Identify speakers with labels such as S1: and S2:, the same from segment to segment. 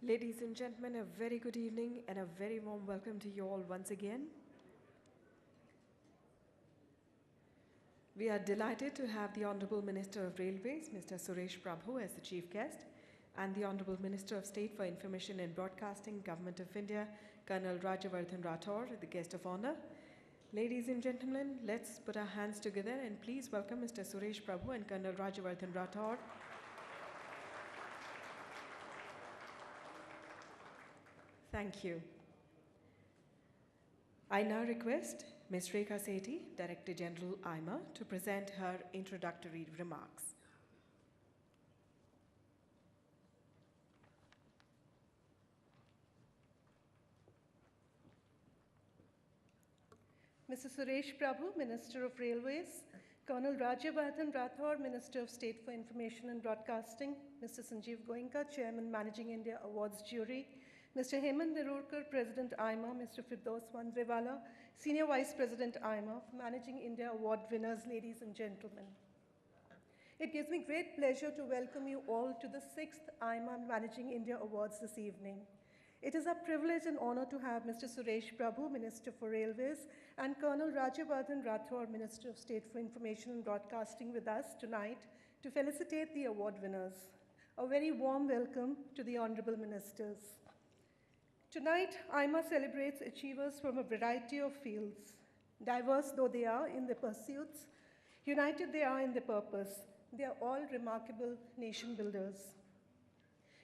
S1: Ladies and gentlemen, a very good evening and a very warm welcome to you all once again. We are delighted to have the Honorable Minister of Railways, Mr. Suresh Prabhu, as the chief guest, and the Honorable Minister of State for Information and Broadcasting, Government of India, Colonel Rajyavardhan Rathore, the guest of honor. Ladies and gentlemen, let's put our hands together and please welcome Mr. Suresh Prabhu and Colonel Rajyavardhan Rathore. Thank you. I now request Ms. Rekha Sethi, Director General AIMA, to present her introductory remarks.
S2: Mr. Suresh Prabhu, Minister of Railways, Colonel Rajyavardhan Rathore, Minister of State for Information and Broadcasting, Mr. Sanjeev Goenka, Chairman, Managing India Awards Jury, Mr. Hemant Nerurkar, President AIMA, Mr. Firdaus Wandrewala, Senior Vice President AIMA, Managing India Award winners, ladies and gentlemen. It gives me great pleasure to welcome you all to the 6th AIMA Managing India Awards this evening. It is a privilege and honor to have Mr. Suresh Prabhu, Minister for Railways, and Colonel Rajyavardhan Rathore, Minister of State for Information and Broadcasting, with us tonight to felicitate the award winners. A very warm welcome to the Honorable Ministers. Tonight, AIMA celebrates achievers from a variety of fields. Diverse though they are in their pursuits, united they are in their purpose. They are all remarkable nation builders.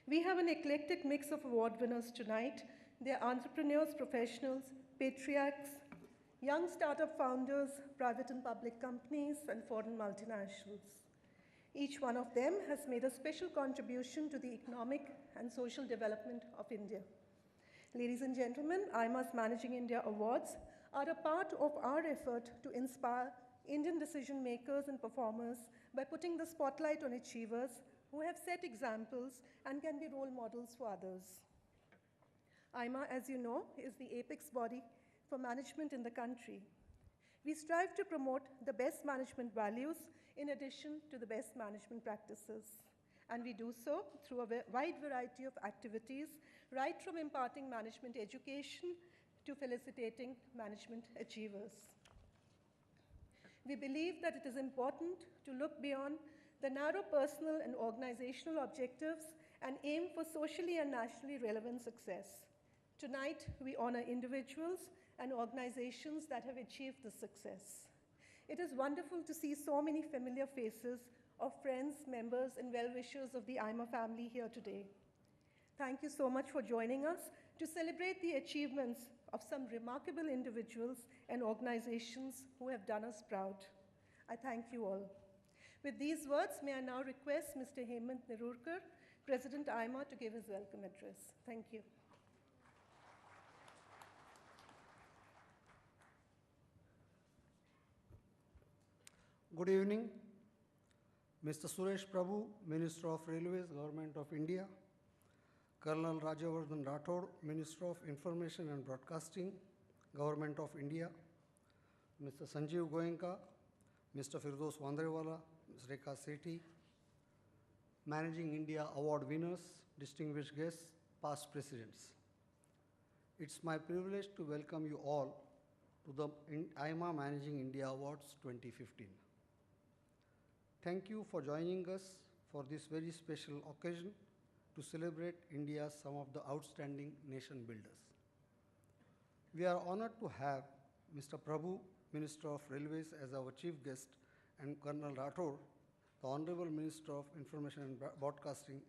S2: We have an eclectic mix of award winners tonight. They are entrepreneurs, professionals, patriarchs, young startup founders, private and public companies, and foreign multinationals. Each one of them has made a special contribution to the economic and social development of India. Ladies and gentlemen, AIMA's Managing India Awards are a part of our effort to inspire Indian decision makers and performers by putting the spotlight on achievers who have set examples and can be role models for others. AIMA, as you know, is the apex body for management in the country. We strive to promote the best management values in addition to the best management practices. And we do so through a wide variety of activities, right from imparting management education to felicitating management achievers. We believe that it is important to look beyond the narrow personal and organizational objectives and aim for socially and nationally relevant success. Tonight, we honor individuals and organizations that have achieved this success. It is wonderful to see so many familiar faces of friends, members, and well-wishers of the AIMA family here today. Thank you so much for joining us to celebrate the achievements of some remarkable individuals and organizations who have done us proud. I thank you all. With these words, may I now request Mr. Hemant Nerurkar, President AIMA, to give his welcome address. Thank you.
S3: Good evening. Mr. Suresh Prabhu, Minister of Railways, Government of India, Colonel Rajyavardhan Rathore, Minister of Information and Broadcasting, Government of India, Mr. Sanjeev Goenka, Mr. Firdaus Wandrewala, Ms. Rekha Sethi, Managing India Award winners, distinguished guests, past presidents. It's my privilege to welcome you all to the AIMA Managing India Awards 2015. Thank you for joining us for this very special occasion to celebrate India's some of the outstanding nation builders. We are honored to have Mr. Prabhu, Minister of Railways, as our chief guest, and Colonel Rathore, the Honorable Minister of Information and Broadcasting,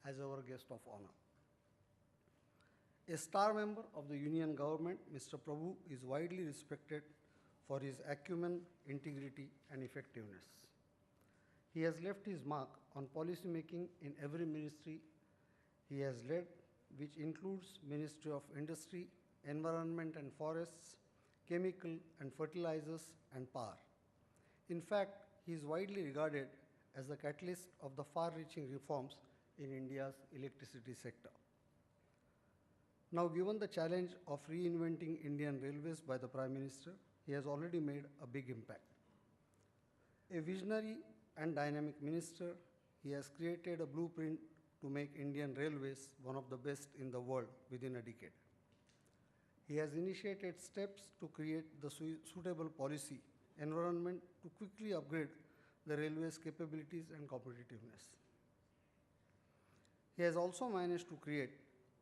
S3: as our guest of honor. A star member of the Union government, Mr. Prabhu is widely respected for his acumen, integrity, and effectiveness. He has left his mark on policy making in every ministry he has led, which includes Ministry of Industry, Environment and Forests, Chemical and Fertilizers, and Power. In fact, he is widely regarded as the catalyst of the far-reaching reforms in India's electricity sector. Now, given the challenge of reinventing Indian railways by the Prime Minister, he has already made a big impact. A visionary and dynamic minister, he has created a blueprint to make Indian Railways one of the best in the world within a decade. He has initiated steps to create the suitable policy environment to quickly upgrade the railways' capabilities and competitiveness. He has also managed to create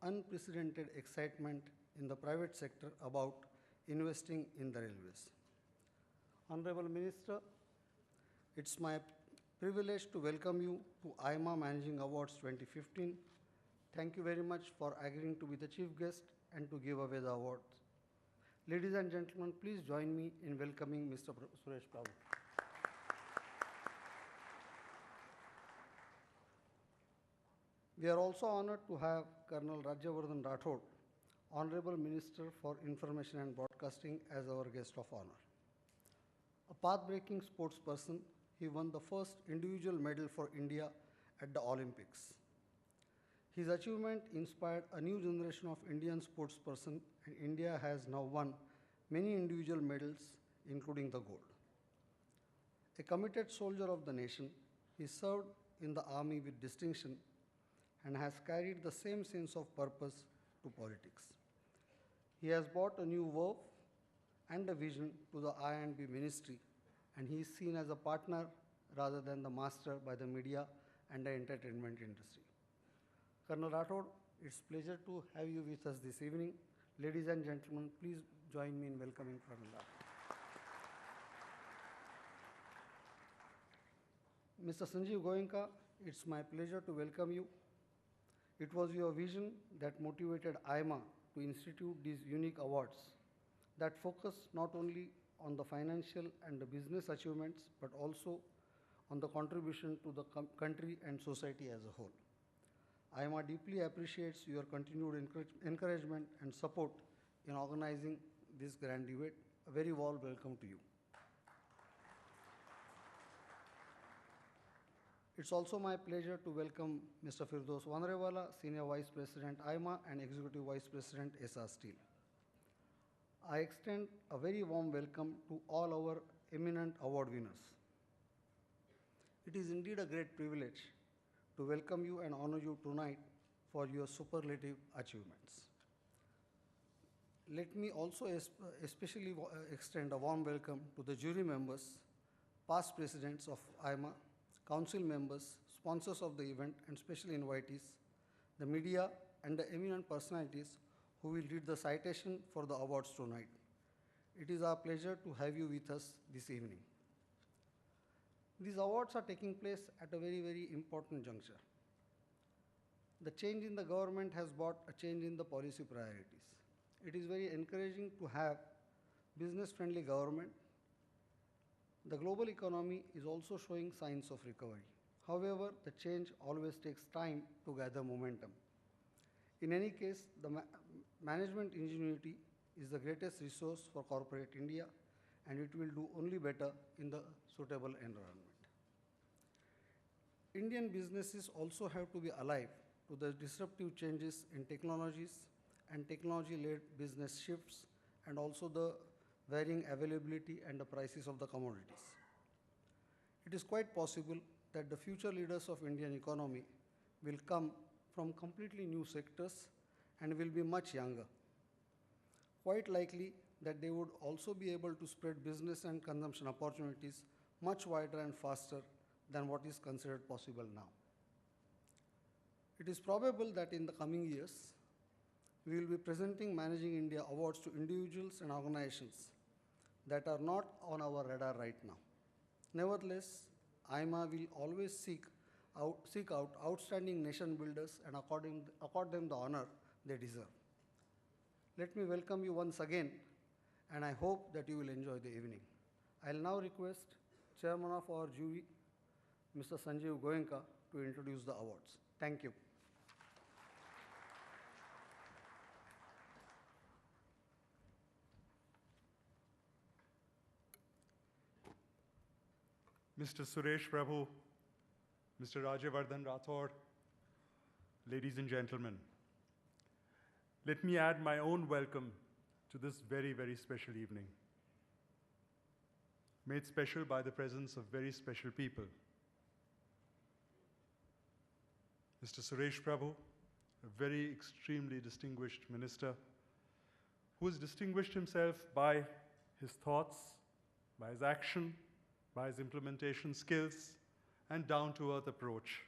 S3: unprecedented excitement in the private sector about investing in the railways. Honorable Minister, it's my privilege to welcome you to AIMA Managing Awards 2015. Thank you very much for agreeing to be the chief guest and to give away the awards. Ladies and gentlemen, please join me in welcoming Mr. Suresh Prabhu. We are also honored to have Colonel Rajyavardhan Rathod, Honorable Minister for Information and Broadcasting, as our guest of honor. A path-breaking sports person, he won the first individual medal for India at the Olympics. His achievement inspired a new generation of Indian sportspersons, and India has now won many individual medals, including the gold. A committed soldier of the nation, he served in the army with distinction and has carried the same sense of purpose to politics. He has brought a new verve and a vision to the I&B ministry, and he is seen as a partner rather than the master by the media and the entertainment industry. Colonel Rathod, it's a pleasure to have you with us this evening. Ladies and gentlemen, please join me in welcoming Colonel Rathod. Mr. Sanjeev Goenka, it's my pleasure to welcome you. It was your vision that motivated AIMA to institute these unique awards that focus not only on the financial and the business achievements, but also on the contribution to the country and society as a whole. AIMA deeply appreciates your continued encouragement and support in organizing this grand event. A very warm welcome to you. It's also my pleasure to welcome Mr. Firdaus Wanrewala, Senior Vice President AIMA and Executive Vice President SR Steel. I extend a very warm welcome to all our eminent award winners. It is indeed a great privilege to welcome you and honor you tonight for your superlative achievements. Let me also especially extend a warm welcome to the jury members, past presidents of AIMA, council members, sponsors of the event, and special invitees, the media, and the eminent personalities who will read the citation for the awards tonight. It is our pleasure to have you with us this evening. These awards are taking place at a very, very important juncture. The change in the government has brought a change in the policy priorities. It is very encouraging to have business-friendly government. The global economy is also showing signs of recovery. However, the change always takes time to gather momentum. In any case, the management ingenuity is the greatest resource for corporate India, and it will do only better in the suitable environment. Indian businesses also have to be alive to the disruptive changes in technologies and technology-led business shifts, and also the varying availability and the prices of the commodities. It is quite possible that the future leaders of Indian economy will come from completely new sectors and will be much younger. Quite likely that they would also be able to spread business and consumption opportunities much wider and faster than what is considered possible now. It is probable that in the coming years, we will be presenting Managing India Awards to individuals and organizations that are not on our radar right now. Nevertheless, AIMA will always seek out outstanding nation builders and accord them the honor they deserve. Let me welcome you once again, and I hope that you will enjoy the evening. I'll now request Chairman of our jury, Mr. Sanjeev Goenka, to introduce the awards. Thank you.
S4: Mr. Suresh Prabhu, Mr. Rajyavardhan Rathod, ladies and gentlemen, let me add my own welcome to this very, very special evening, made special by the presence of very special people. Mr. Suresh Prabhu, a very extremely distinguished minister, who has distinguished himself by his thoughts, by his action, by his implementation skills, and down-to-earth approach.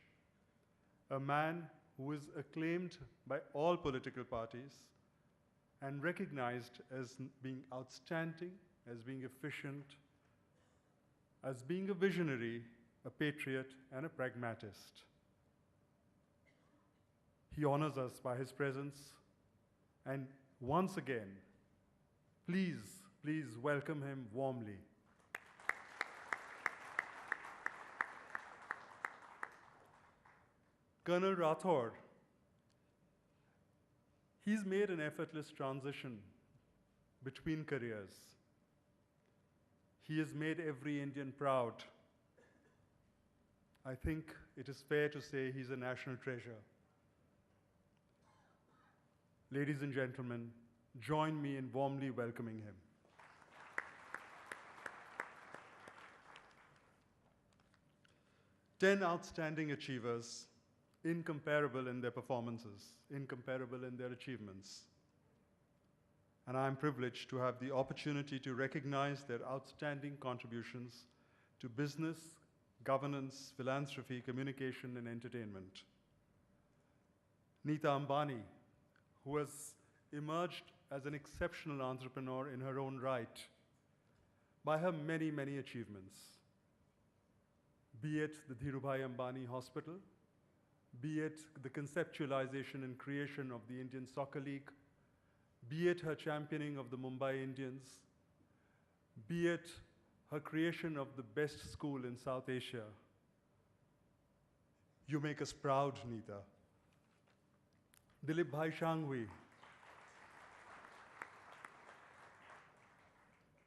S4: A man who is acclaimed by all political parties and recognized as being outstanding, as being efficient, as being a visionary, a patriot, and a pragmatist. He honors us by his presence, and once again, please welcome him warmly. Colonel Rathod, he's made an effortless transition between careers. He has made every Indian proud. I think it is fair to say he's a national treasure. Ladies and gentlemen, join me in warmly welcoming him. Ten outstanding achievers, incomparable in their performances, incomparable in their achievements. And I am privileged to have the opportunity to recognize their outstanding contributions to business, governance, philanthropy, communication, and entertainment. Neeta Ambani, who has emerged as an exceptional entrepreneur in her own right by her many, many achievements. Be it the Dhirubhai Ambani Hospital, be it the conceptualization and creation of the Indian Soccer League, be it her championing of the Mumbai Indians, be it her creation of the best school in South Asia. You make us proud, Neeta. Dilip Bhai Shangvi,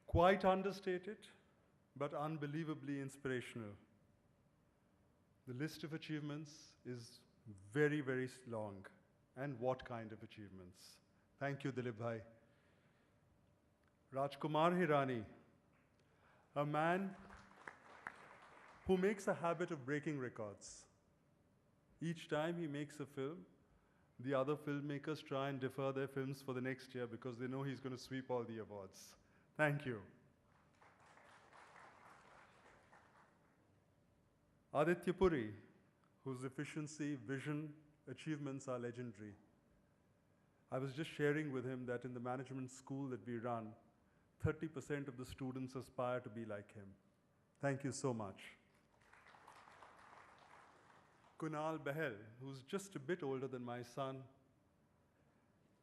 S4: quite understated, but unbelievably inspirational. The list of achievements is very, very long. And what kind of achievements? Thank you, Dilip Bhai. Rajkumar Hirani, a man who makes a habit of breaking records. Each time he makes a film, the other filmmakers try and defer their films for the next year because they know he's going to sweep all the awards. Thank you. Aditya Puri, whose efficiency, vision, achievements are legendary. I was just sharing with him that in the management school that we run, 30% of the students aspire to be like him. Thank you so much. Kunal Behel, who's just a bit older than my son,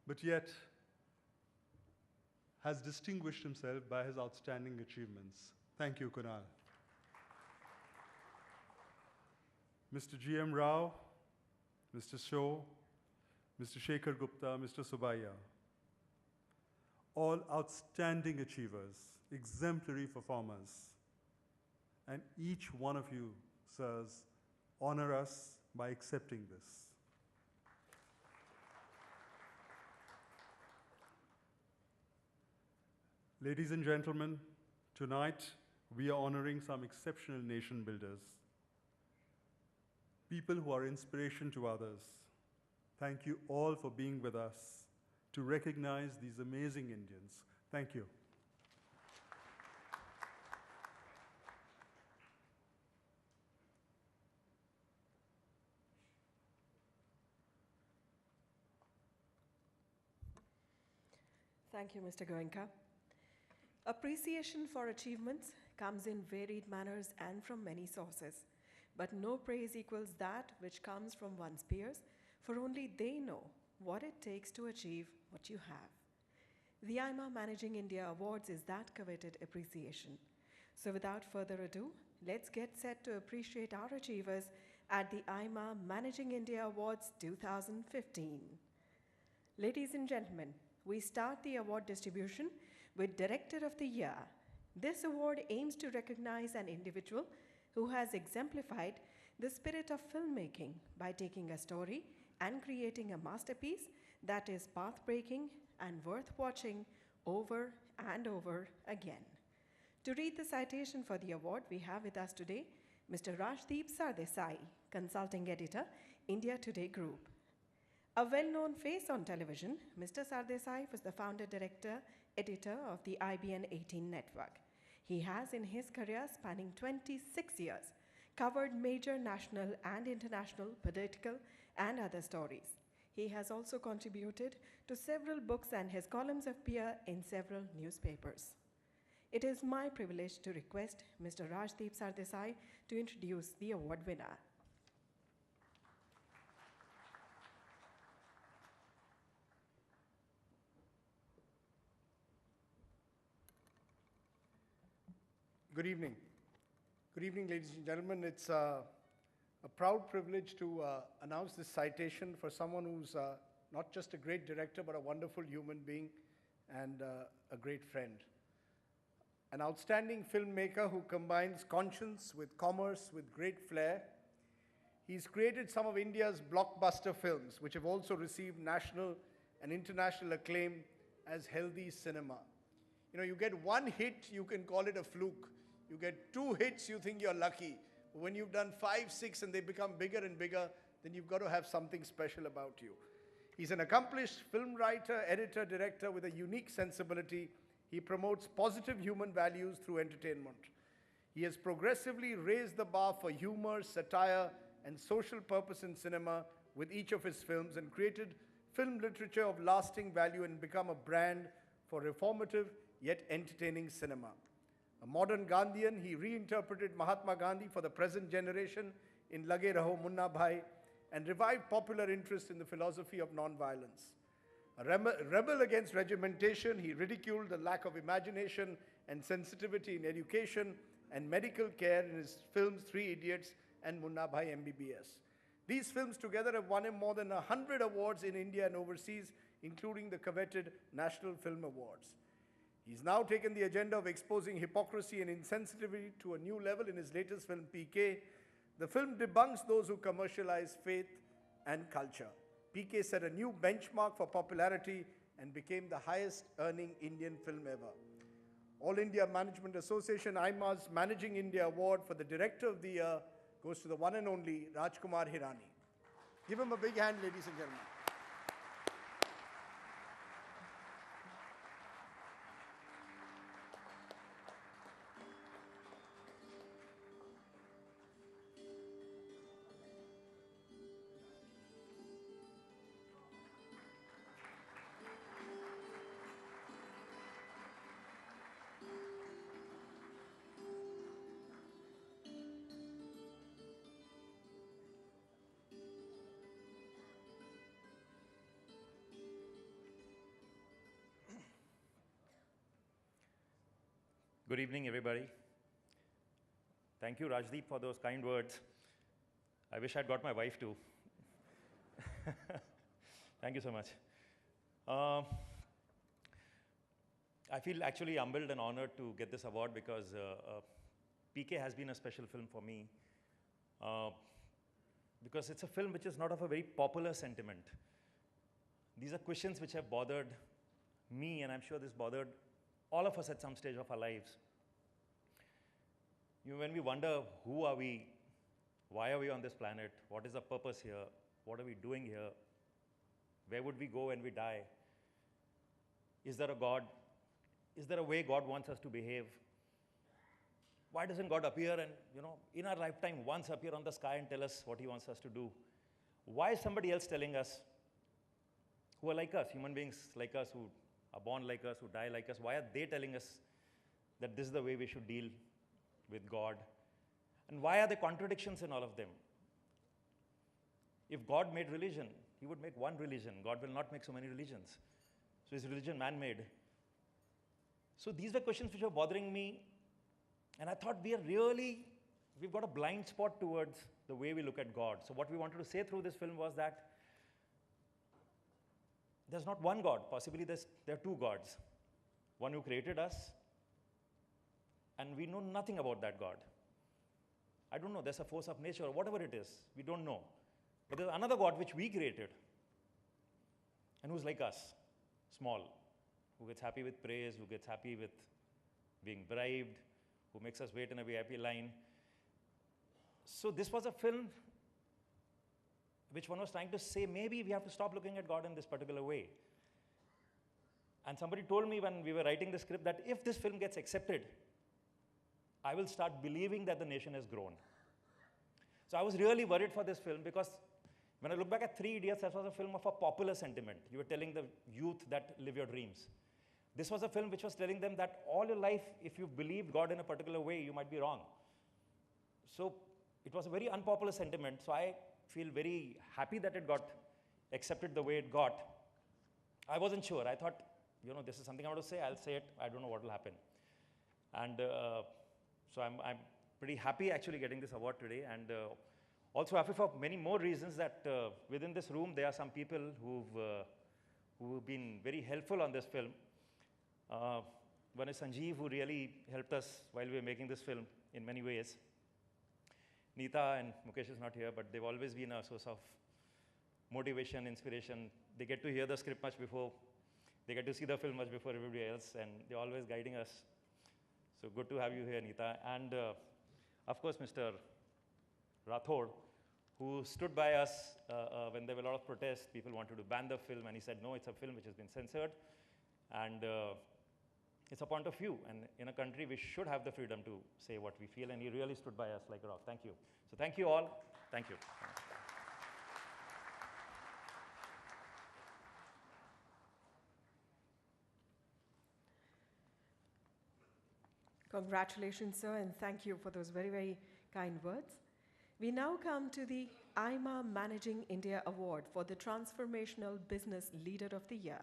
S4: but yet has distinguished himself by his outstanding achievements. Thank you, Kunal. Mr. G.M. Rao, Mr. Shaw, Mr. Shekhar Gupta, Mr. Subaiya, all outstanding achievers, exemplary performers, and each one of you, sirs, honor us by accepting this. Ladies and gentlemen, tonight we are honoring some exceptional nation builders, people who are inspiration to others. Thank you all for being with us to recognize these amazing Indians. Thank you.
S1: Thank you, Mr. Goenka. Appreciation for achievements comes in varied manners and from many sources, but no praise equals that which comes from one's peers, for only they know what it takes to achieve what you have. The AIMA Managing India Awards is that coveted appreciation. So without further ado, let's get set to appreciate our achievers at the AIMA Managing India Awards 2015. Ladies and gentlemen, we start the award distribution with Director of the Year. This award aims to recognize an individual who has exemplified the spirit of filmmaking by taking a story and creating a masterpiece that is path-breaking and worth watching over and over again. To read the citation for the award, we have with us today Mr. Rajdeep Sardesai, Consulting Editor, India Today Group. A well-known face on television, Mr. Sardesai was the founder, director, editor of the IBN 18 network. He has, in his career spanning 26 years, covered major national and international political and other stories. He has also contributed to several books and his columns appear in several newspapers. It is my privilege to request Mr. Rajdeep Sardesai to introduce the award winner.
S5: Good evening. Good evening, ladies and gentlemen. It's a proud privilege to announce this citation for someone who's not just a great director, but a wonderful human being and a great friend. An outstanding filmmaker who combines conscience with commerce with great flair. He's created some of India's blockbuster films, which have also received national and international acclaim as healthy cinema. You know, you get one hit, you can call it a fluke. You get 2 hits, you think you're lucky. But when you've done 5, 6, and they become bigger and bigger, then you've got to have something special about you. He's an accomplished film writer, editor, director with a unique sensibility. He promotes positive human values through entertainment. He has progressively raised the bar for humor, satire, and social purpose in cinema with each of his films and created film literature of lasting value and become a brand for reformative yet entertaining cinema. A modern Gandhian, he reinterpreted Mahatma Gandhi for the present generation in Lage Raho Munna Bhai and revived popular interest in the philosophy of non-violence. A rebel against regimentation, he ridiculed the lack of imagination and sensitivity in education and medical care in his films Three Idiots and Munna Bhai MBBS. These films together have won him more than 100 awards in India and overseas, including the coveted National Film Awards. He's now taken the agenda of exposing hypocrisy and insensitivity to a new level in his latest film, PK. The film debunks those who commercialize faith and culture. PK set a new benchmark for popularity and became the highest earning Indian film ever. All India Management Association, AIMA's Managing India Award for the Director of the Year goes to the one and only Rajkumar Hirani. Give him a big hand, ladies and gentlemen.
S6: Good evening, everybody. Thank you, Rajdeep, for those kind words. I wish I'd got my wife too. Thank you so much. I feel actually humbled and honored to get this award because PK has been a special film for me because it's a film which is not of a very popular sentiment. These are questions which have bothered me, and I'm sure this bothered all of us at some stage of our lives. You know, when we wonder, who are we? Why are we on this planet? What is the purpose here? What are we doing here? Where would we go when we die? Is there a God? Is there a way God wants us to behave? Why doesn't God appear and, in our lifetime once appear on the sky and tell us what he wants us to do? Why is somebody else telling us, who are like us, human beings like us, who are born like us, who die like us, why are they telling us that this is the way we should deal with God? And why are there contradictions in all of them? If God made religion, he would make one religion. God will not make so many religions. So is religion man-made? So these were questions which were bothering me, and I thought we've got a blind spot towards the way we look at God. So what we wanted to say through this film was that there's not one God. Possibly there are two gods. One who created us, and we know nothing about that God. I don't know, there's a force of nature or whatever it is. We don't know. But there's another God which we created and who's like us, small, who gets happy with praise, who gets happy with being bribed, who makes us wait in a VIP line. So this was a film which one was trying to say, maybe we have to stop looking at God in this particular way. And somebody told me when we were writing the script that if this film gets accepted, I will start believing that the nation has grown. So I was really worried for this film because when I look back at Three Idiots, that was a film of a popular sentiment. You were telling the youth that live your dreams. This was a film which was telling them that all your life, if you believed God in a particular way, you might be wrong. So it was a very unpopular sentiment. So I feel very happy that it got accepted the way it got. I wasn't sure. I thought, this is something I want to say. I'll say it. I don't know what will happen. And so I'm pretty happy actually getting this award today. And also happy for many more reasons that within this room, there are some people who've been very helpful on this film. One is Sanjeev, who really helped us while we were making this film in many ways. Neeta and Mukesh is not here, but they've always been a source of motivation, inspiration. They get to hear the script much before, they get to see the film much before everybody else, and they're always guiding us. So good to have you here, Neeta. And of course, Mr. Rathod, who stood by us when there were a lot of protests. People wanted to ban the film, and he said, no, it's a film which has been censored. And it's a point of view, and in a country, we should have the freedom to say what we feel, and he really stood by us like a rock. Thank you. So thank you all. Thank you.
S1: Congratulations, sir, and thank you for those very, very kind words. We now come to the AIMA Managing India Award for the Transformational Business Leader of the Year.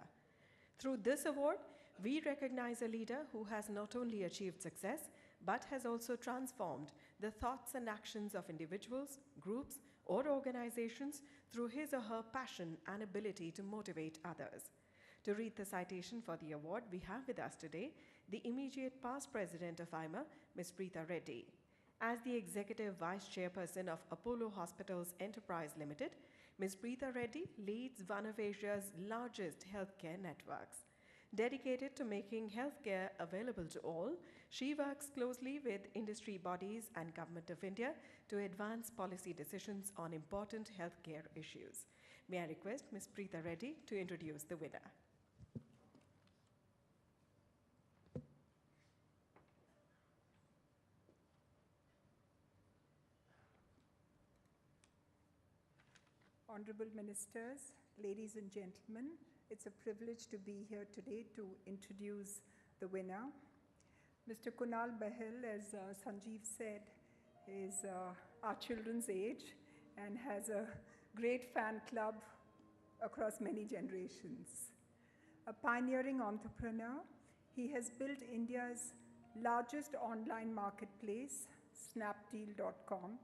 S1: Through this award, we recognize a leader who has not only achieved success, but has also transformed the thoughts and actions of individuals, groups, or organizations through his or her passion and ability to motivate others. To read the citation for the award, we have with us today the immediate past president of AIMA, Ms. Preetha Reddy. As the Executive Vice Chairperson of Apollo Hospitals Enterprise Limited, Ms. Preetha Reddy leads one of Asia's largest healthcare networks. Dedicated to making healthcare available to all, she works closely with industry bodies and Government of India to advance policy decisions on important healthcare issues. May I request Ms. Preetha Reddy to introduce the winner.
S7: Honorable Ministers, ladies and gentlemen, it's a privilege to be here today to introduce the winner. Mr. Kunal Bahel, as Sanjeev said, is our children's age and has a great fan club across many generations. A pioneering entrepreneur, he has built India's largest online marketplace, Snapdeal.com,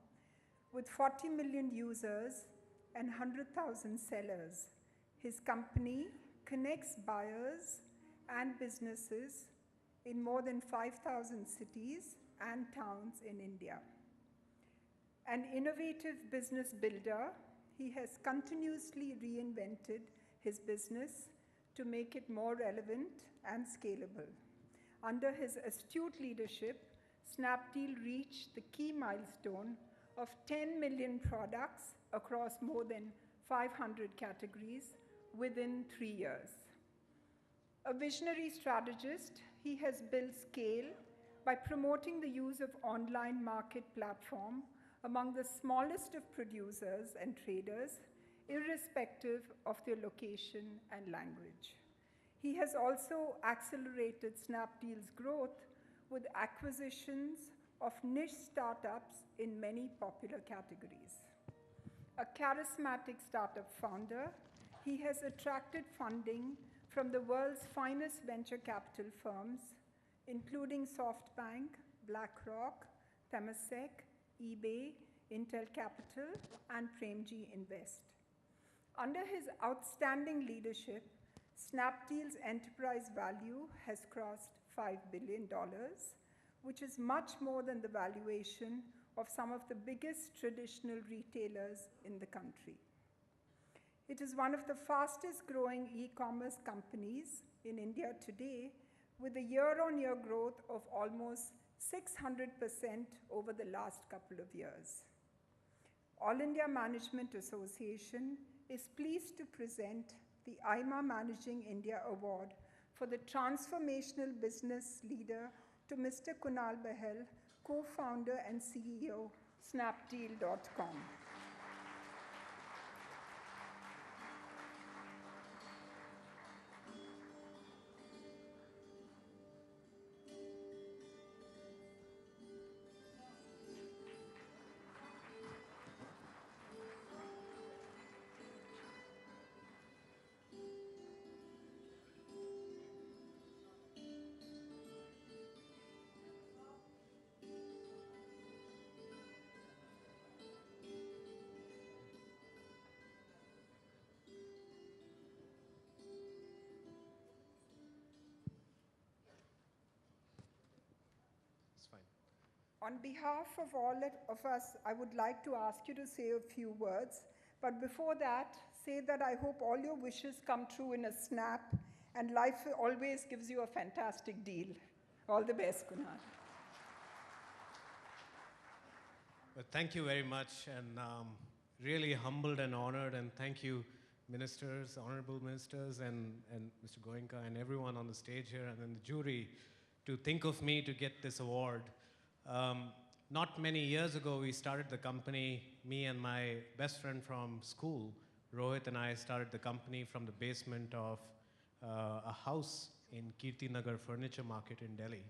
S7: with 40 million users and 100,000 sellers. His company connects buyers and businesses in more than 5,000 cities and towns in India. An innovative business builder, he has continuously reinvented his business to make it more relevant and scalable. Under his astute leadership, Snapdeal reached the key milestone of 10 million products across more than 500 categories within 3 years. A visionary strategist, he has built scale by promoting the use of online market platform among the smallest of producers and traders, irrespective of their location and language. He has also accelerated Snapdeal's growth with acquisitions of niche startups in many popular categories. A charismatic startup founder, he has attracted funding from the world's finest venture capital firms, including SoftBank, BlackRock, Temasek, eBay, Intel Capital, and Premji Invest. Under his outstanding leadership, Snapdeal's enterprise value has crossed $5 billion, which is much more than the valuation of some of the biggest traditional retailers in the country. It is one of the fastest growing e-commerce companies in India today, with a year-on-year growth of almost 600% over the last couple of years. All India Management Association is pleased to present the AIMA Managing India Award for the Transformational Business Leader to Mr. Kunal Bahel, co-founder and CEO, Snapdeal.com. On behalf of all of us, I would like to ask you to say a few words. But before that, say that I hope all your wishes come true in a snap, and life always gives you a fantastic deal. All the best, Kunal.
S8: Well, thank you very much, and really humbled and honored, and thank you, ministers, honorable ministers, and Mr. Goenka, and everyone on the stage here, and then the jury, to think of me to get this award. Not many years ago, we started the company, me and my best friend from school, Rohit, and I started the company from the basement of a house in Kirti Nagar Furniture Market in Delhi.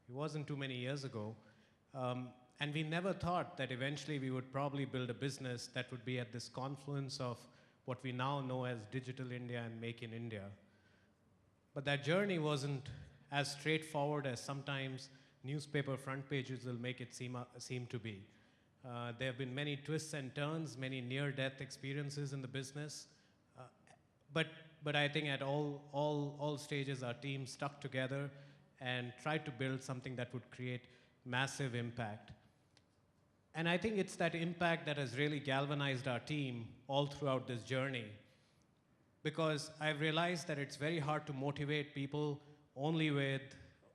S8: It wasn't too many years ago. And we never thought that eventually we would probably build a business that would be at this confluence of what we now know as Digital India and Make in India. But that journey wasn't as straightforward as sometimes newspaper front pages will make it seem to be. There have been many twists and turns, many near-death experiences in the business. But I think at all stages, our team stuck together and tried to build something that would create massive impact. And I think it's that impact that has really galvanized our team all throughout this journey. Because I've realized that it's very hard to motivate people only with,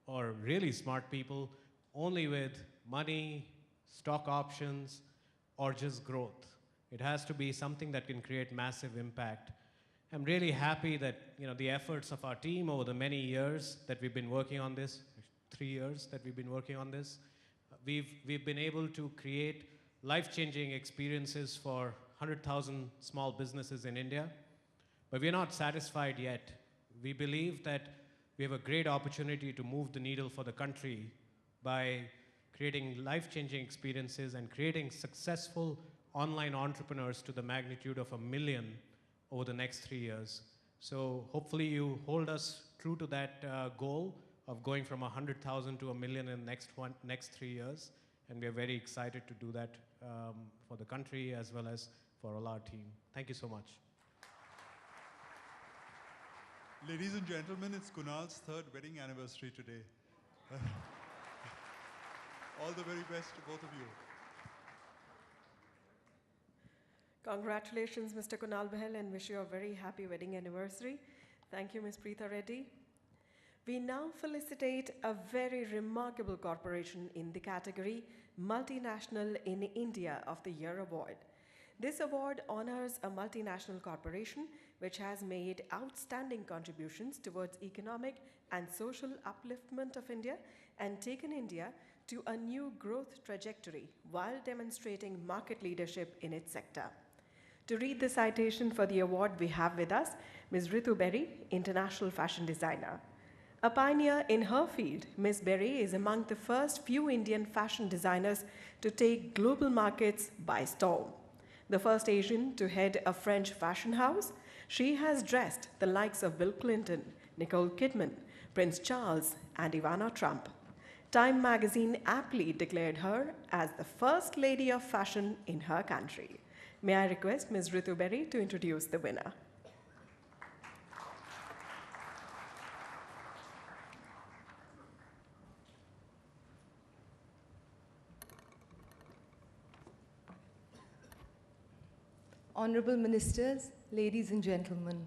S8: or really smart people, only with money, stock options, or just growth. It has to be something that can create massive impact. I'm really happy that the efforts of our team over the many years that we've been working on this, 3 years that we've been working on this, we've been able to create life-changing experiences for 100,000 small businesses in India. But we're not satisfied yet. We believe that we have a great opportunity to move the needle for the country by creating life-changing experiences and creating successful online entrepreneurs to the magnitude of 1 million over the next 3 years. So hopefully you hold us true to that goal of going from 100,000 to 1 million in the next 3 years. And we are very excited to do that for the country as well as for all our team. Thank you so much.
S4: Ladies and gentlemen, it's Kunal's 3rd wedding anniversary today. All the very best to both of you.
S1: Congratulations, Mr. Kunal Bahel, and wish you a very happy wedding anniversary. Thank you, Ms. Preetha Reddy. We now felicitate a very remarkable corporation in the category Multinational in India of the Year Award. This award honors a multinational corporation which has made outstanding contributions towards economic and social upliftment of India and taken India to a new growth trajectory while demonstrating market leadership in its sector. To read the citation for the award, we have with us Ms. Ritu Berry, International Fashion Designer. A pioneer in her field, Ms. Berry is among the first few Indian fashion designers to take global markets by storm. The first Asian to head a French fashion house, she has dressed the likes of Bill Clinton, Nicole Kidman, Prince Charles, and Ivana Trump. Time magazine aptly declared her as the first lady of fashion in her country. May I request Ms. Ritu Berry to introduce the winner.
S9: Honorable Ministers, ladies and gentlemen,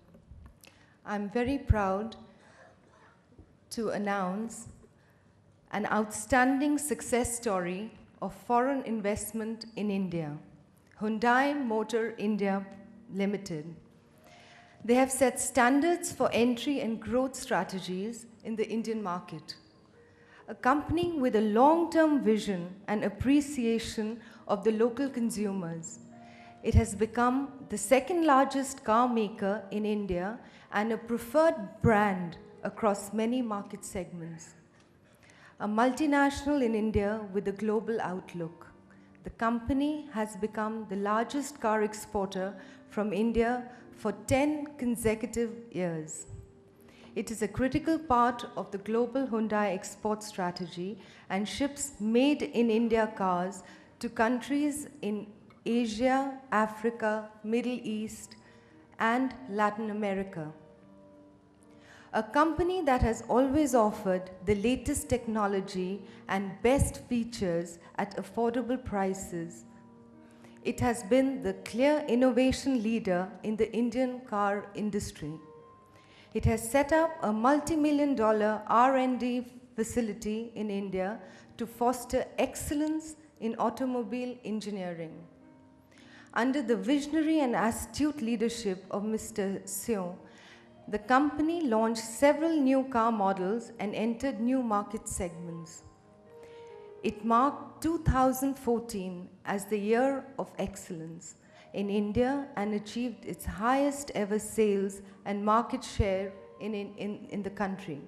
S9: I'm very proud to announce an outstanding success story of foreign investment in India, Hyundai Motor India Limited. They have set standards for entry and growth strategies in the Indian market. A company with a long-term vision and appreciation of the local consumers, it has become the second largest car maker in India and a preferred brand across many market segments. A multinational in India with a global outlook, the company has become the largest car exporter from India for 10 consecutive years. It is a critical part of the global Hyundai export strategy and ships made in India cars to countries in Asia, Africa, Middle East, and Latin America. A company that has always offered the latest technology and best features at affordable prices. It has been the clear innovation leader in the Indian car industry. It has set up a multi-million-dollar R&D facility in India to foster excellence in automobile engineering. Under the visionary and astute leadership of Mr. Seo, the company launched several new car models and entered new market segments. It marked 2014 as the year of excellence in India and achieved its highest ever sales and market share in the country.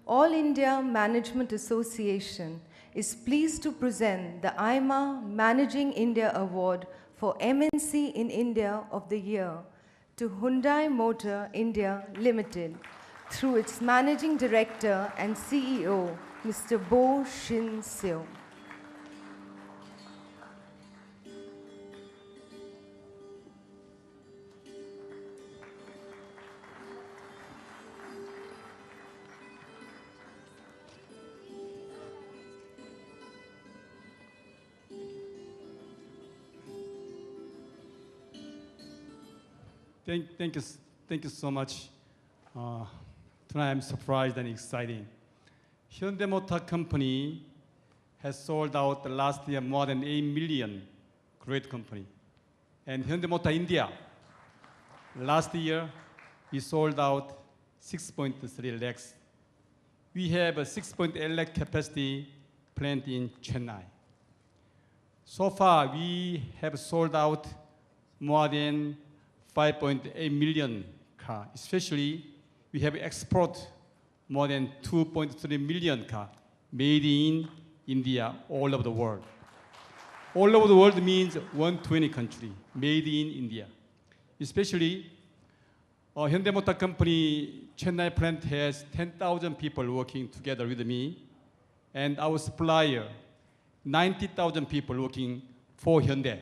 S9: All India Management Association is pleased to present the AIMA Managing India Award for MNC in India of the Year to Hyundai Motor India Limited through its Managing Director and CEO, Mr. Bo Shin Seo.
S10: Thank you so much. Tonight I'm surprised and exciting. Hyundai Motor Company has sold out the last year more than 8 million. Great company. And Hyundai Motor India, last year we sold out 6.3 lakhs. We have a 6.8 lakh capacity plant in Chennai. So far we have sold out more than 5.8 million cars. Especially, we have export more than 2.3 million cars made in India all over the world. All over the world means 120 countries made in India. Especially, Hyundai Motor Company Chennai plant has 10,000 people working together with me, and our supplier, 90,000 people working for Hyundai.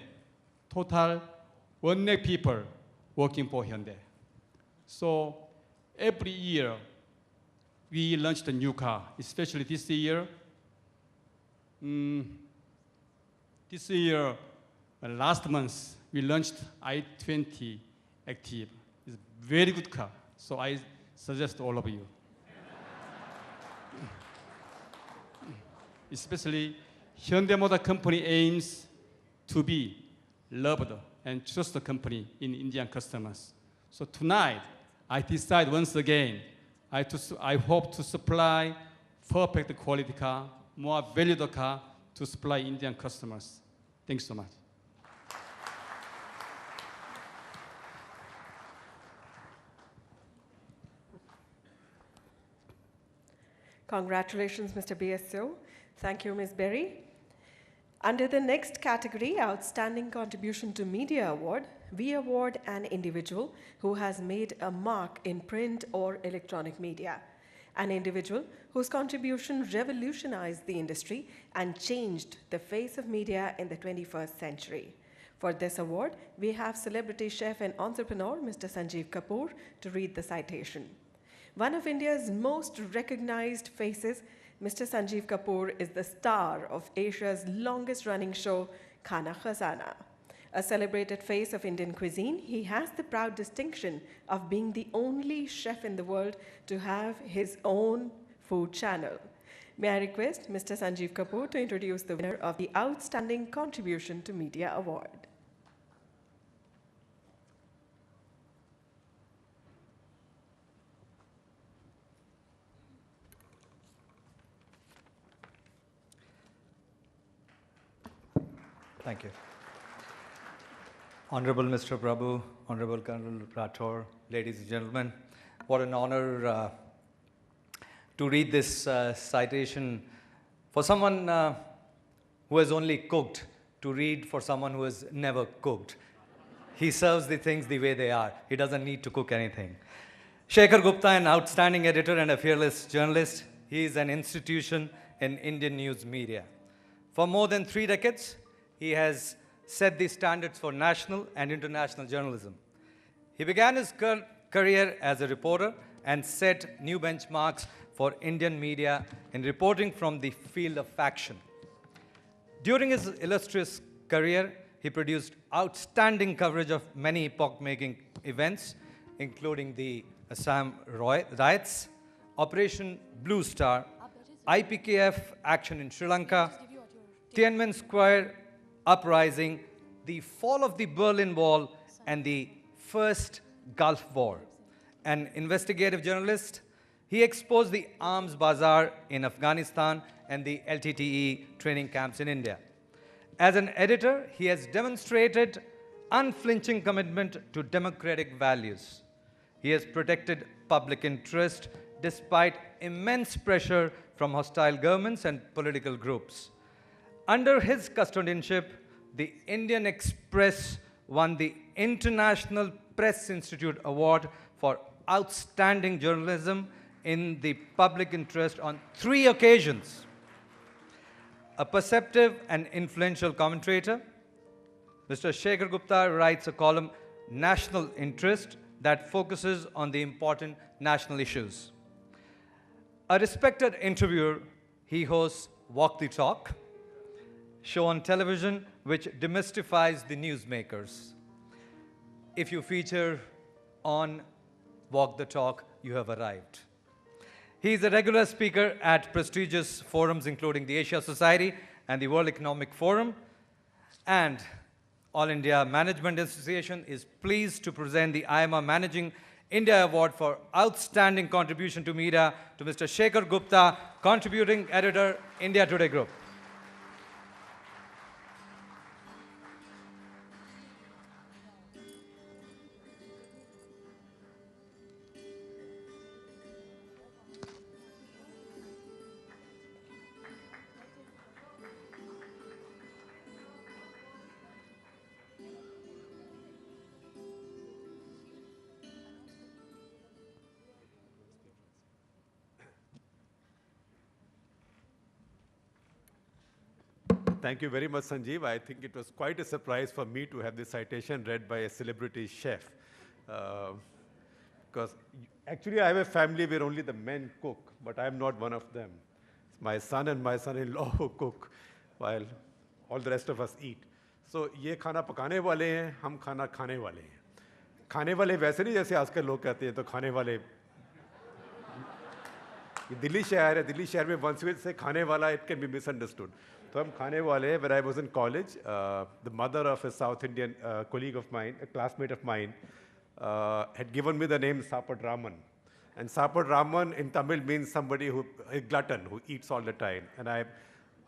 S10: Total 1 lakh people working for Hyundai. So every year, we launched a new car, especially this year. Last month, we launched i20 Active. It's a very good car, so I suggest all of you. Especially, Hyundai Motor Company aims to be loved and trusted company in Indian customers. So tonight, I decide once again, I hope to supply perfect quality car, more valuable car to supply Indian customers. Thanks so much.
S1: Congratulations, Mr. BSO. Thank you, Ms. Berry. Under the next category, Outstanding Contribution to Media Award, we award an individual who has made a mark in print or electronic media, an individual whose contribution revolutionized the industry and changed the face of media in the 21st century. For this award, we have celebrity chef and entrepreneur, Mr. Sanjeev Kapoor, to read the citation. One of India's most recognized faces, Mr. Sanjeev Kapoor is the star of Asia's longest-running show, Khana Khazana. A celebrated face of Indian cuisine, he has the proud distinction of being the only chef in the world to have his own food channel. May I request Mr. Sanjeev Kapoor to introduce the winner of the Outstanding Contribution to Media Award.
S11: Thank you. Honorable Mr. Prabhu, Honorable Colonel Rathore, ladies and gentlemen, what an honor to read this citation for someone who has only cooked, to read for someone who has never cooked. He serves the things the way they are. He doesn't need to cook anything. Shekhar Gupta, an outstanding editor and a fearless journalist. He is an institution in Indian news media. For more than 3 decades, he has set the standards for national and international journalism. He began his career as a reporter and set new benchmarks for Indian media in reporting from the field of faction. During his illustrious career, he produced outstanding coverage of many epoch-making events, including the Assam riots, Operation Blue Star, IPKF action in Sri Lanka, Tiananmen Square uprising, the fall of the Berlin Wall, and the First Gulf War. An investigative journalist, he exposed the arms bazaar in Afghanistan and the LTTE training camps in India. As an editor, he has demonstrated unflinching commitment to democratic values. He has protected public interest despite immense pressure from hostile governments and political groups. Under his custodianship, the Indian Express won the International Press Institute Award for outstanding journalism in the public interest on 3 occasions. A perceptive and influential commentator, Mr. Shekhar Gupta writes a column, National Interest, that focuses on the important national issues. A respected interviewer, he hosts Walk the Talk, show on television which demystifies the newsmakers. If you feature on Walk the Talk, you have arrived. He is a regular speaker at prestigious forums including the Asia Society and the World Economic Forum, and All India Management Association is pleased to present the AIMA Managing India Award for Outstanding Contribution to Media to Mr. Shekhar Gupta, Contributing Editor, India Today Group.
S12: Thank you very much, Sanjeev. I think it was quite a surprise for me to have this citation read by a celebrity chef. Because actually I have a family where only the men cook, but I am not one of them. It's my son and my son-in-law who cook, while all the rest of us eat. So ये खाना पकाने वाले हैं, हम खाना खाने वाले हैं. खाने वाले वैसे नहीं जैसे आजकल लोग कहते हैं तो खाने वाले. ये दिल्ली शहर है, दिल्ली शहर में once we say खाने वाला, it can be misunderstood. So I'm khane wale. When I was in college, the mother of a South Indian colleague of mine, a classmate of mine, had given me the name Sapad Raman. And Sapad Raman in Tamil means somebody who, a glutton, who eats all the time. And I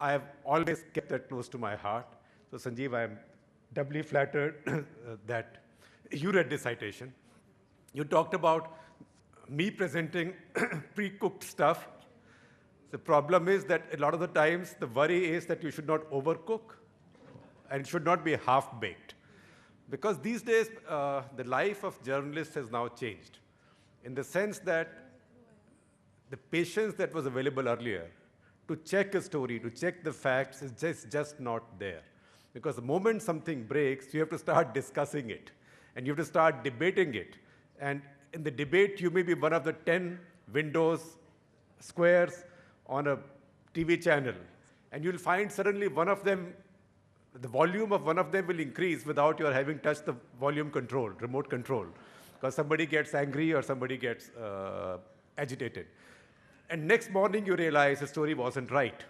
S12: have always kept that close to my heart. So Sanjeev, I am doubly flattered that you read this citation. You talked about me presenting pre-cooked stuff. The problem is that a lot of the times the worry is that you should not overcook and it should not be half-baked. Because these days, the life of journalists has now changed in the sense that the patience that was available earlier to check a story, to check the facts is just not there. Because the moment something breaks, you have to start discussing it and you have to start debating it. And in the debate, you may be one of the 10 windows, squares, on a TV channel, and you'll find suddenly one of them, the volume of one of them will increase without your having touched the volume control, remote control, because somebody gets angry or somebody gets agitated. And next morning you realize the story wasn't right.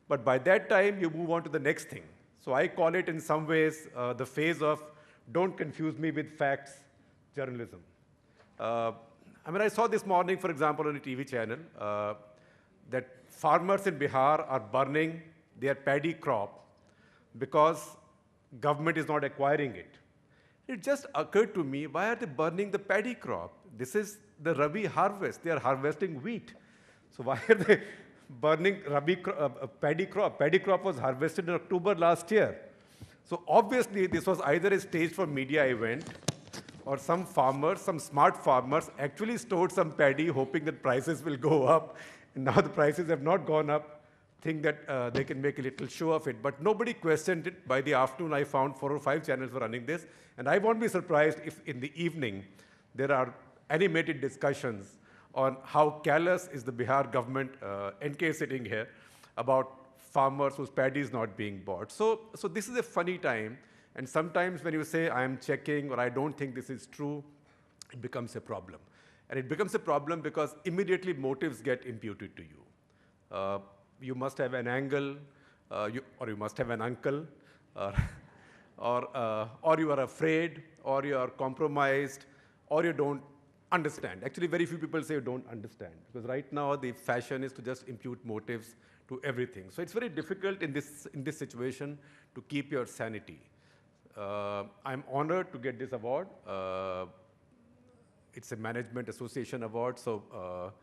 S12: But by that time you move on to the next thing. So I call it in some ways the phase of don't confuse me with facts journalism. I saw this morning, for example, on a TV channel, that farmers in Bihar are burning their paddy crop because government is not acquiring it. It just occurred to me, why are they burning the paddy crop? This is the Rabi harvest. They are harvesting wheat. So why are they burning paddy crop? Paddy crop was harvested in October last year. So obviously, this was either a stage for media event, or some farmers, some smart farmers, actually stored some paddy, hoping that prices will go up. And now the prices have not gone up, think that they can make a little show of it. But nobody questioned it. By the afternoon, I found 4 or 5 channels were running this. And I won't be surprised if in the evening, there are animated discussions on how callous is the Bihar government, NK sitting here, about farmers whose paddy is not being bought. So this is a funny time. And sometimes when you say, I am checking, or I don't think this is true, it becomes a problem. And it becomes a problem because immediately motives get imputed to you. You must have an angle, or you must have an uncle, or you are afraid, or you are compromised, or you don't understand. Actually, very few people say you don't understand, because right now the fashion is to just impute motives to everything. So it's very difficult in this situation to keep your sanity. I'm honored to get this award. It's a management association award, so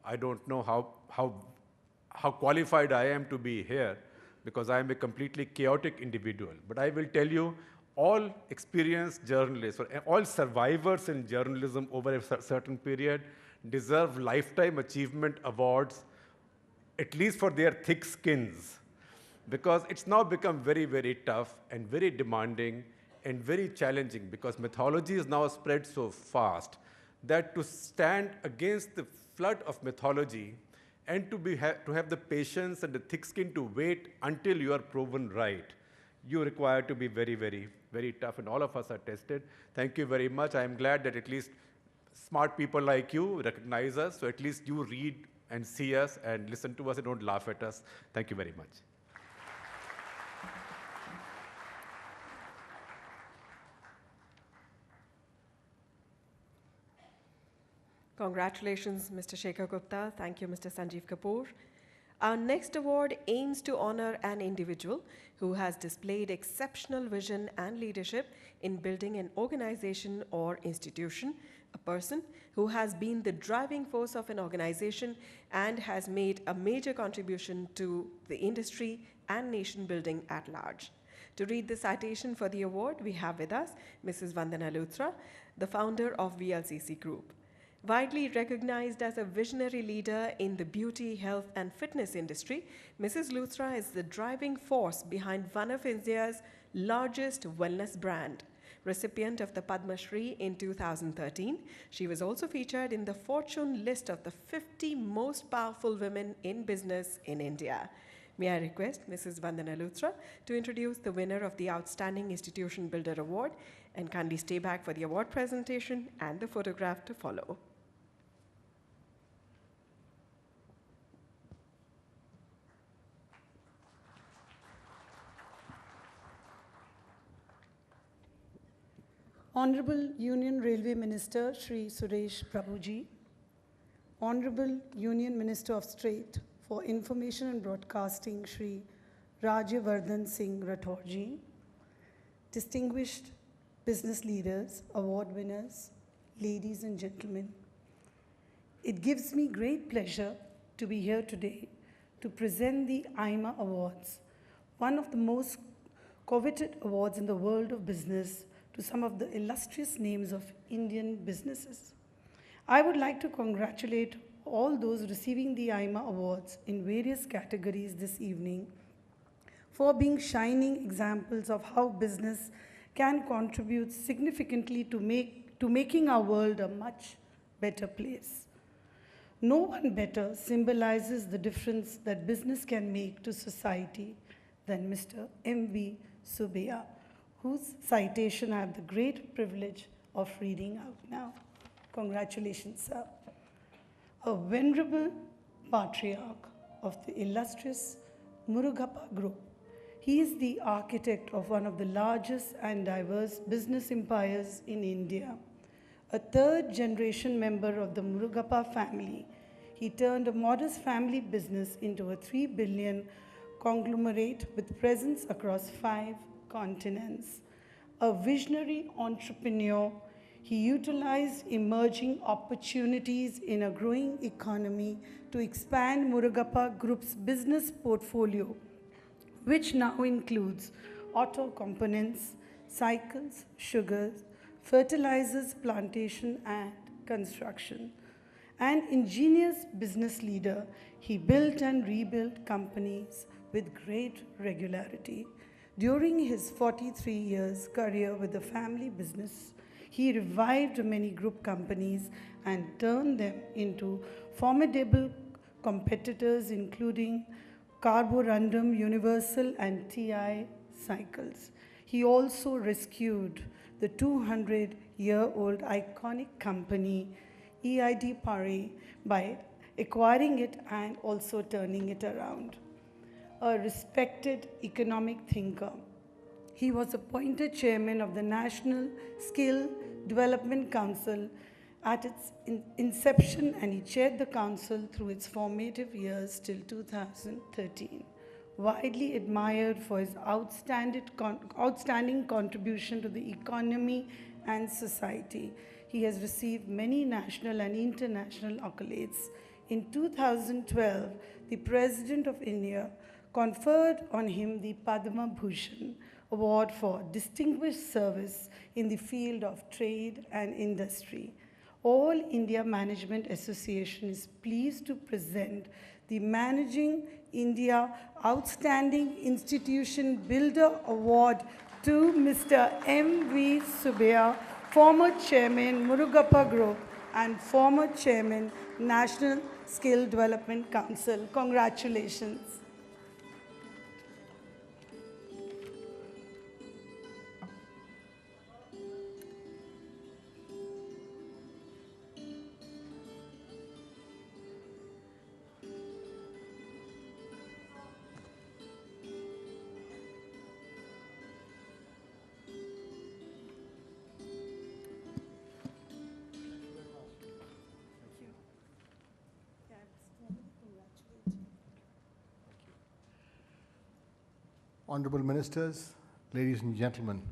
S12: I don't know how qualified I am to be here, because I am a completely chaotic individual. But I will tell you, all experienced journalists, or all survivors in journalism over a certain period, deserve lifetime achievement awards, at least for their thick skins. Because it's now become very, very tough and very demanding and very challenging, because mythology is now spread so fast that to stand against the flood of mythology and to have the patience and the thick skin to wait until you are proven right, you require to be very, very, very tough, and all of us are tested. Thank you very much. I am glad that at least smart people like you recognize us, so at least you read and see us and listen to us and don't laugh at us. Thank you very much.
S1: Congratulations, Mr. Shekhar Gupta. Thank you, Mr. Sanjeev Kapoor. Our next award aims to honor an individual who has displayed exceptional vision and leadership in building an organization or institution, a person who has been the driving force of an organization and has made a major contribution to the industry and nation building at large. To read the citation for the award, we have with us Mrs. Vandana Luthra, the founder of VLCC Group. Widely recognized as a visionary leader in the beauty, health, and fitness industry, Mrs. Luthra is the driving force behind one of India's largest wellness brand. Recipient of the Padma Shri in 2013, she was also featured in the Fortune list of the 50 most powerful women in business in India. May I request Mrs. Vandana Luthra to introduce the winner of the Outstanding Institution Builder Award, and kindly stay back for the award presentation and the photograph to follow.
S13: Honorable Union Railway Minister Shri Suresh Prabhuji, Honorable Union Minister of State for Information and Broadcasting Shri Rajyavardhan Singh Rathorji, distinguished business leaders, award winners, ladies and gentlemen. It gives me great pleasure to be here today to present the AIMA Awards, one of the most coveted awards in the world of business, to some of the illustrious names of Indian businesses. I would like to congratulate all those receiving the AIMA Awards in various categories this evening for being shining examples of how business can contribute significantly to making our world a much better place. No one better symbolizes the difference that business can make to society than Mr. M.V. Subbiah, whose citation I have the great privilege of reading out now. Congratulations, sir. A venerable patriarch of the illustrious Murugappa Group, he is the architect of one of the largest and diverse business empires in India. A third-generation member of the Murugappa family, he turned a modest family business into a 3 billion conglomerate with presence across 5 continents. A visionary entrepreneur, he utilized emerging opportunities in a growing economy to expand Murugappa Group's business portfolio, which now includes auto components, cycles, sugars, fertilizers, plantation, and construction. An ingenious business leader, he built and rebuilt companies with great regularity. During his 43 years career with the family business, he revived many group companies and turned them into formidable competitors, including Carborundum, Universal, and TI Cycles. He also rescued the 200-year-old iconic company EID Pare by acquiring it and also turning it around. A respected economic thinker, he was appointed chairman of the National Skill Development Council at its inception, and he chaired the council through its formative years till 2013. Widely admired for his outstanding contribution to the economy and society, he has received many national and international accolades. In 2012, the President of India conferred on him the Padma Bhushan Award for Distinguished Service in the field of trade and industry. All India Management Association is pleased to present the Managing India Outstanding Institution Builder Award to Mr. M.V. Subbiah, former Chairman, Murugappa Group, and former Chairman, National Skill Development Council. Congratulations.
S5: Honorable Ministers, ladies and gentlemen,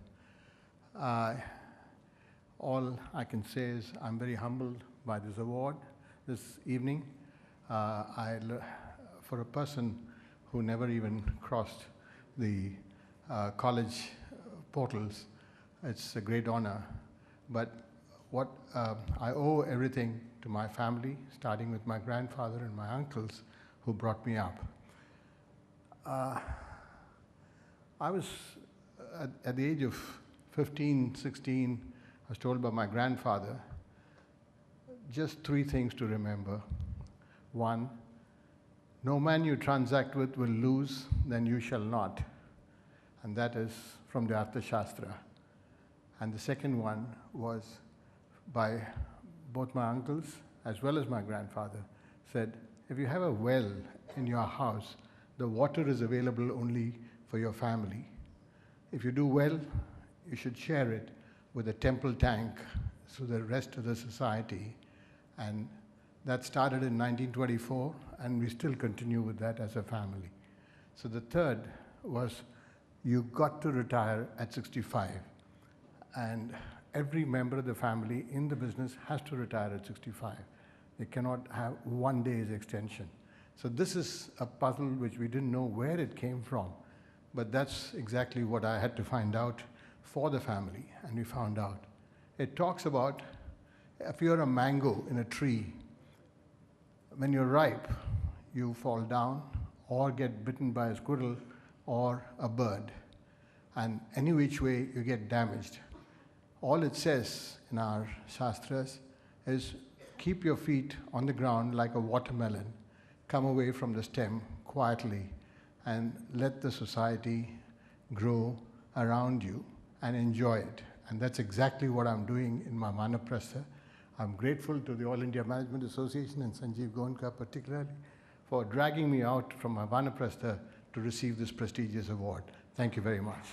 S5: all I can say is I'm very humbled by this award this evening. For a person who never even crossed the college portals, it's a great honor. But what I owe everything to my family, starting with my grandfather and my uncles who brought me up. I was, at the age of 15, 16, I was told by my grandfather, just 3 things to remember. 1, no man you transact with will lose, then you shall not. And that is from the Arthashastra. And the second one was by both my uncles as well as my grandfather, said, if you have a well in your house, the water is available only for your family. If you do well, you should share it with a temple tank so the rest of the society. And that started in 1924, and we still continue with that as a family. So the third was, you got to retire at 65. And every member of the family in the business has to retire at 65. They cannot have 1 day's extension. So this is a puzzle which we didn't know where it came from. But that's exactly what I had to find out for the family, and we found out. It talks about if you're a mango in a tree, when you're ripe, you fall down or get bitten by a squirrel or a bird. And any which way you get damaged. All it says in our Shastras is keep your feet on the ground like a watermelon, come away from the stem quietly, and let the society grow around you and enjoy it. And that's exactly what I'm doing in my Vanaprastha. I'm grateful to the All India Management Association and Sanjeev Goenka particularly for dragging me out from my Vanaprastha to receive this prestigious award. Thank you very much.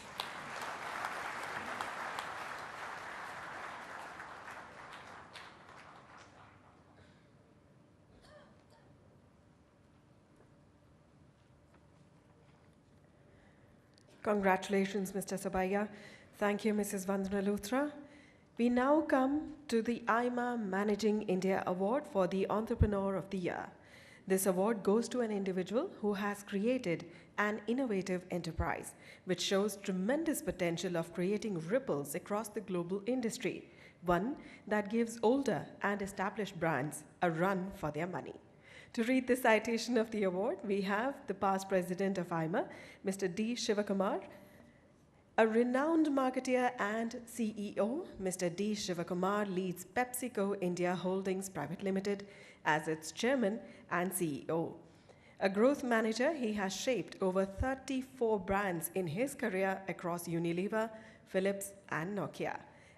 S1: Congratulations, Mr. Sabaya. Thank you, Mrs. Vandana Luthra. We now come to the AIMA Managing India Award for the Entrepreneur of the Year. This award goes to an individual who has created an innovative enterprise, which shows tremendous potential of creating ripples across the global industry, one that gives older and established brands a run for their money. To read the citation of the award, we have the past president of AIMA, Mr. D. Shivakumar, a renowned marketeer and CEO. Mr. D. Shivakumar leads PepsiCo India Holdings Private Limited as its chairman and CEO. A growth manager, he has shaped over 34 brands in his career across Unilever, Philips, and Nokia.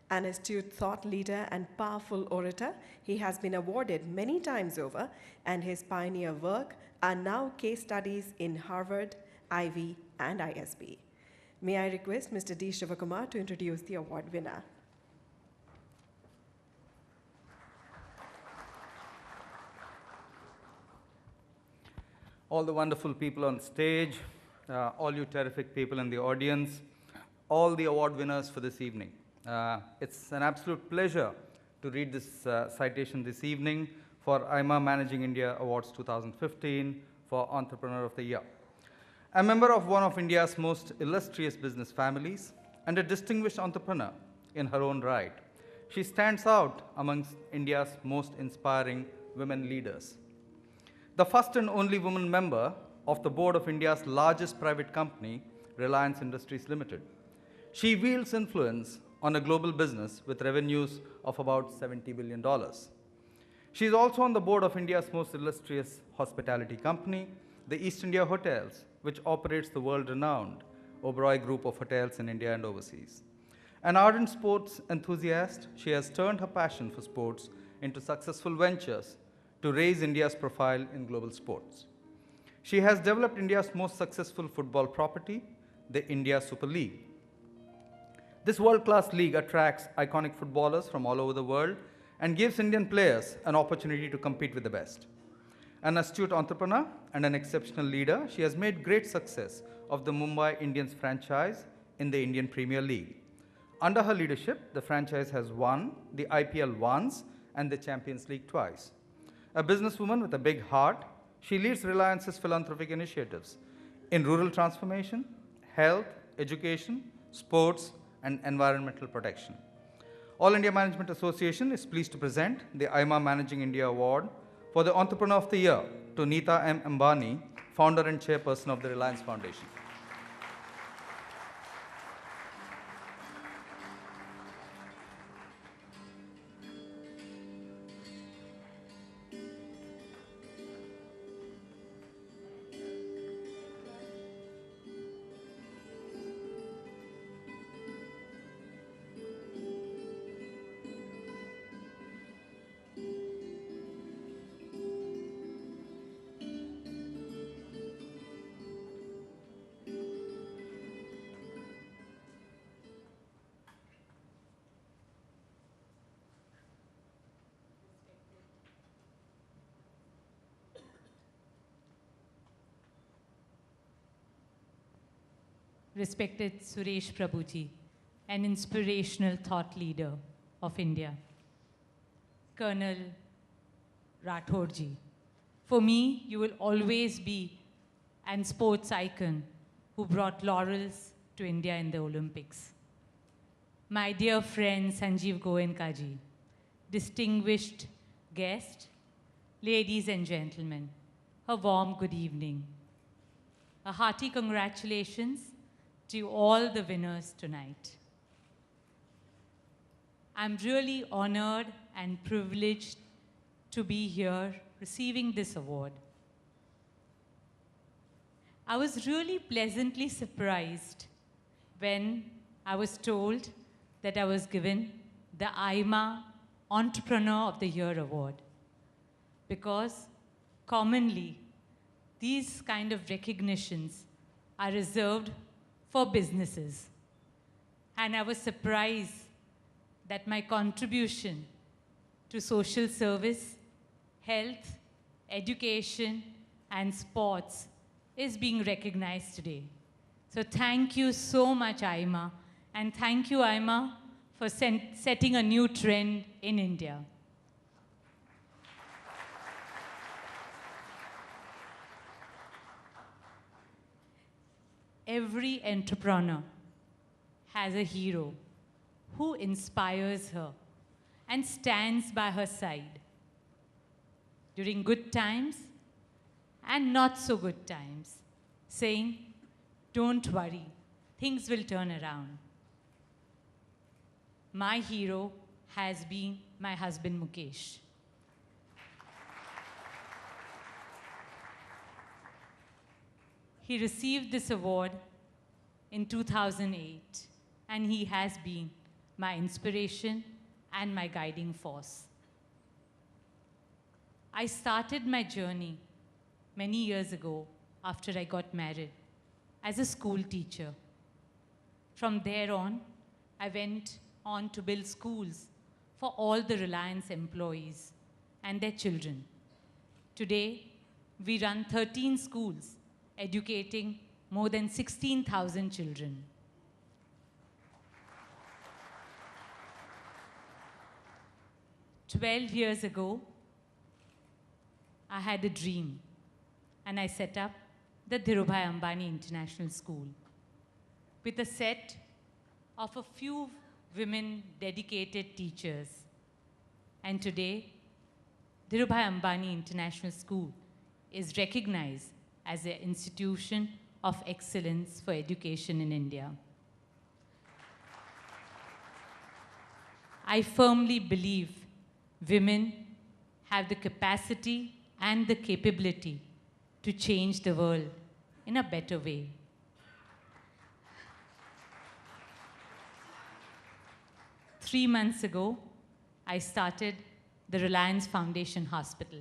S1: An astute thought leader and powerful orator, he has been awarded many times over, and his pioneer work are now case studies in Harvard, Ivy, and ISB. May I request Mr. D. Shivakumar to introduce the award winner.
S11: All the wonderful people on stage, all you terrific people in the audience, all the award winners for this evening. It's an absolute pleasure to read this citation this evening for AIMA Managing India Awards 2015 for Entrepreneur of the Year. A member of one of India's most illustrious business families and a distinguished entrepreneur in her own right, she stands out amongst India's most inspiring women leaders. The first and only woman member of the board of India's largest private company, Reliance Industries Limited. She wields influence on a global business with revenues of about $70 billion. She is also on the board of India's most illustrious hospitality company, the East India Hotels, which operates the world-renowned Oberoi Group of hotels in India and overseas. An ardent sports enthusiast, she has turned her passion for sports into successful ventures to raise India's profile in global sports. She has developed India's most successful football property, the India Super League. This world-class league attracts iconic footballers from all over the world and gives Indian players an opportunity to compete with the best. An astute entrepreneur and an exceptional leader, she has made great success of the Mumbai Indians franchise in the Indian Premier League. Under her leadership, the franchise has won the IPL once and the Champions League twice. A businesswoman with a big heart, she leads Reliance's philanthropic initiatives in rural transformation, health, education, sports, and environmental protection. All India Management Association is pleased to present the AIMA Managing India Award for the Entrepreneur of the Year to Neeta M. Ambani, founder and chairperson of the Reliance Foundation.
S14: Respected Suresh Prabhuji, an inspirational thought leader of India. Colonel Rathorji, for me, you will always be an sports icon who brought laurels to India in the Olympics. My dear friend Sanjeev Goenkaji, distinguished guest, ladies and gentlemen, a warm good evening. A hearty congratulations to all the winners tonight. I'm really honored and privileged to be here receiving this award. I was really pleasantly surprised when I was told that I was given the AIMA Entrepreneur of the Year award, because commonly these kind of recognitions are reserved for businesses. And I was surprised that my contribution to social service, health, education, and sports is being recognized today. So thank you so much, AIMA. And thank you, AIMA, for setting a new trend in India. Every entrepreneur has a hero who inspires her and stands by her side during good times and not so good times, saying, "Don't worry, things will turn around." My hero has been my husband, Mukesh. He received this award in 2008, and he has been my inspiration and my guiding force. I started my journey many years ago after I got married as a school teacher. From there on, I went on to build schools for all the Reliance employees and their children. Today, we run 13 schools, educating more than 16,000 children. "12 years ago, I had a dream, and I set up the Dhirubhai Ambani International School with a set of a few women dedicated teachers. And today, Dhirubhai Ambani International School is recognized as an institution of excellence for education in India. I firmly believe women have the capacity and the capability to change the world in a better way. Three months ago, I started the Reliance Foundation Hospital.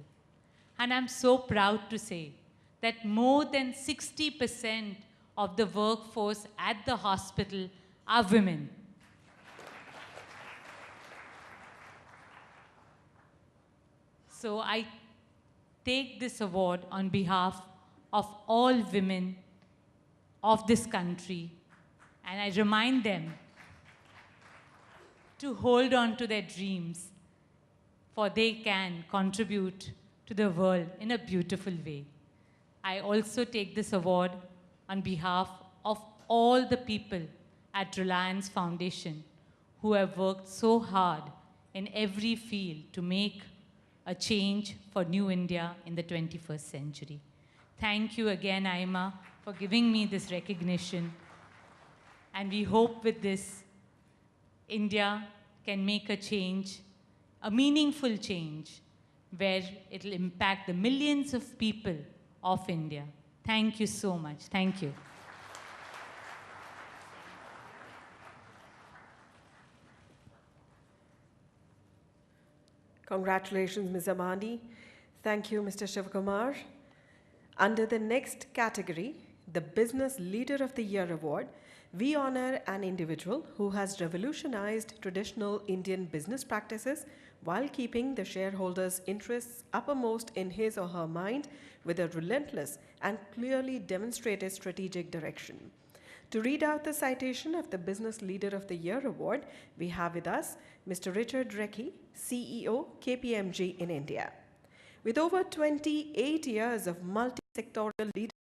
S14: And I'm so proud to say that more than 60% of the workforce at the hospital are women. So I take this award on behalf of all women of this country, and I remind them to hold on to their dreams, for they can contribute to the world in a beautiful way. I also take this award on behalf of all the people at Reliance Foundation who have worked so hard in every field to make a change for New India in the 21st century. Thank you again, AIMA, for giving me this recognition. And we hope with this, India can make a change, a meaningful change, where it'll impact the millions of people of India. Thank you so much. Thank you.
S1: Congratulations, Ms. Amani. Thank you, Mr. Shivakumar. Under the next category, the Business Leader of the Year Award, we honor an individual who has revolutionized traditional Indian business practices while keeping the shareholders' interests uppermost in his or her mind with a relentless and clearly demonstrated strategic direction. To read out the citation of the Business Leader of the Year Award, we have with us Mr. Richard Recchi, CEO, KPMG in India. With over 28 years of multi-sectoral leadership